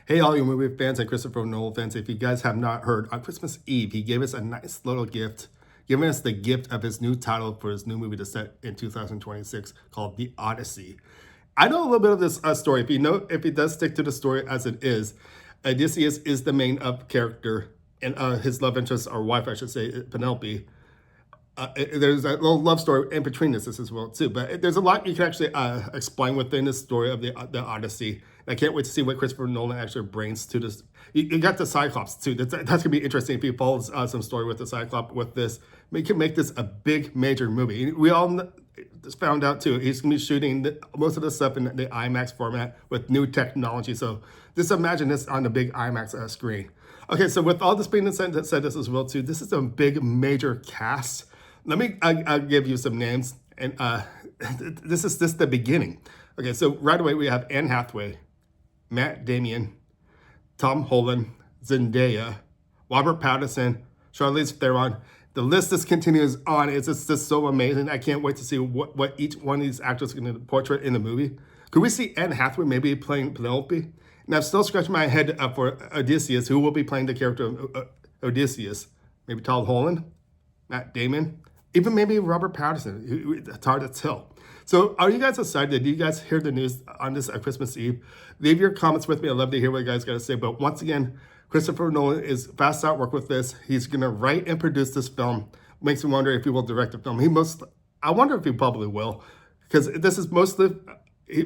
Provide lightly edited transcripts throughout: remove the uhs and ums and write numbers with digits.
Hey, all you movie fans and Christopher Nolan fans, if you guys have not heard, on Christmas Eve, he gave us a nice little gift, giving us the gift of his new title for his new movie to set in 2026 called The Odyssey. I know a little bit of this story. If he does stick to the story as it is, Odysseus is the main character, and his love interest, or wife, I should say, Penelope. There's a little love story in between this as well too, but there's a lot you can actually explain within the story of the Odyssey. I can't wait to see what Christopher Nolan actually brings to this. You got the Cyclops too. That's gonna be interesting if he follows some story with the Cyclops with this. We can make this a big major movie. We all just found out too. He's gonna be shooting most of the stuff in the IMAX format with new technology. So just imagine this on the big IMAX screen. Okay, so with all this being said this as well too, this is a big major cast. Let me I'll give you some names, and this is just the beginning. Okay, so right away we have Anne Hathaway, Matt Damon, Tom Holland, Zendaya, Robert Patterson, Charlize Theron. The list just continues on. It's just so amazing. I can't wait to see what each one of these actors are going to portray in the movie. Could we see Anne Hathaway maybe playing Penelope? And I'm still scratching my head for Odysseus, who will be playing the character of Odysseus. Maybe Tom Holland, Matt Damon, even maybe Robert Patterson. It's hard to tell. So are you guys excited? Did you guys hear the news on this Christmas Eve? Leave your comments with me. I'd love to hear what you guys got to say. But once again, Christopher Nolan is fast out work with this. He's going to write and produce this film. Makes me wonder if he will direct the film. I wonder if he probably will. Because this is mostly,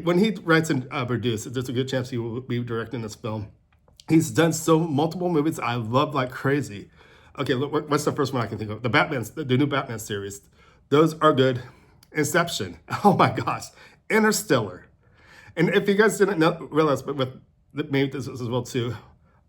when he writes and produces, there's a good chance he will be directing this film. He's done multiple movies I love like crazy. Okay, look, what's the first one I can think of? The new Batman series. Those are good. Inception. Oh my gosh. Interstellar. And if you guys didn't realize, but with maybe this as well too,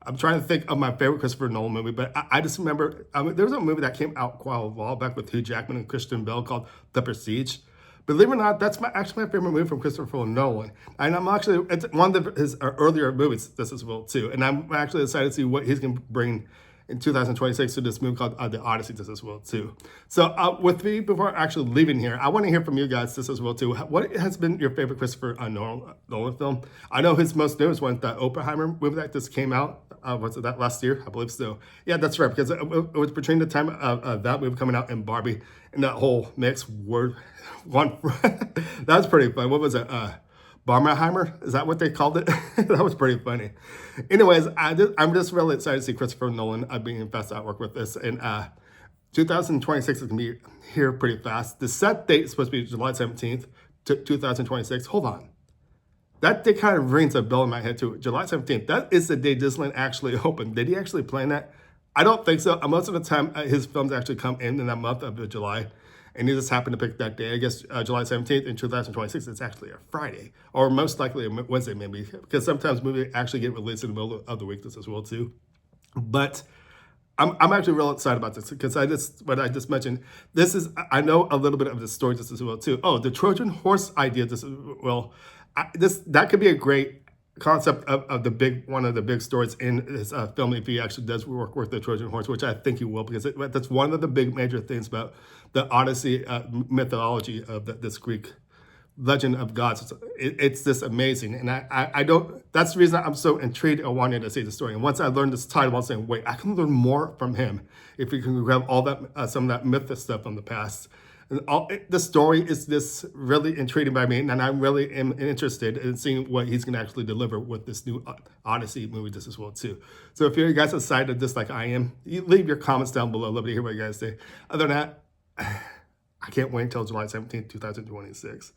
I'm trying to think of my favorite Christopher Nolan movie, but I just remember there was a movie that came out quite a while back with Hugh Jackman and Christian Bale called The Prestige. Believe it or not, that's actually my favorite movie from Christopher Nolan. And it's one of his earlier movies, this as well too. And I'm actually excited to see what he's going to bring in 2026 to this movie called The Odyssey this as well too. So with me, before actually leaving here, I want to hear from you guys this as well too. What has been your favorite Christopher Nolan film? I know his most newest one, the Oppenheimer movie that just came out. Was it that last year? I believe so. Yeah, that's right, because it was between the time of that movie coming out and Barbie and that whole mixed word one. That was pretty fun. What was it? Barmerheimer? Is that what they called it? That was pretty funny. Anyways, I'm just really excited to see Christopher Nolan being fast at work with this. And 2026 is going to be here pretty fast. The set date is supposed to be July 17th, 2026. Hold on. That day kind of rings a bell in my head too. July 17th. That is the day Disneyland actually opened. Did he actually plan that? I don't think so. Most of the time, his films actually come in that month of July. And he just happened to pick that day. I guess July 17th in 2026, it's actually a Friday. Or most likely a Wednesday maybe. Because sometimes movies actually get released in the middle of the week as well too. But I'm actually real excited about this. Because what I just mentioned, I know a little bit of the story just as well too. Oh, the Trojan horse idea, that could be a great concept of one of the big stories in his film if he actually does work with the Trojan horse, which I think he will, because that's one of the big major things about the Odyssey mythology of this Greek legend of gods. It's just amazing, and I don't. That's the reason I'm so intrigued. I wanted to see the story, and once I learned this title, I'm saying, wait, I can learn more from him if we can grab all that some of that myth stuff from the past. The story is just really intriguing by me, and I really am interested in seeing what he's going to actually deliver with this new Odyssey movie just as well too. So if you guys excited just like I am, leave your comments down below. I'd love to hear what you guys say. Other than that, I can't wait until July 17th, 2026.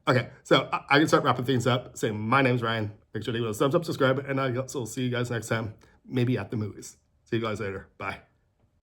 Okay, so I can start wrapping things up. Saying my name's Ryan. Make sure to give it a thumbs up, subscribe, and I'll see you guys next time, maybe at the movies. See you guys later. Bye.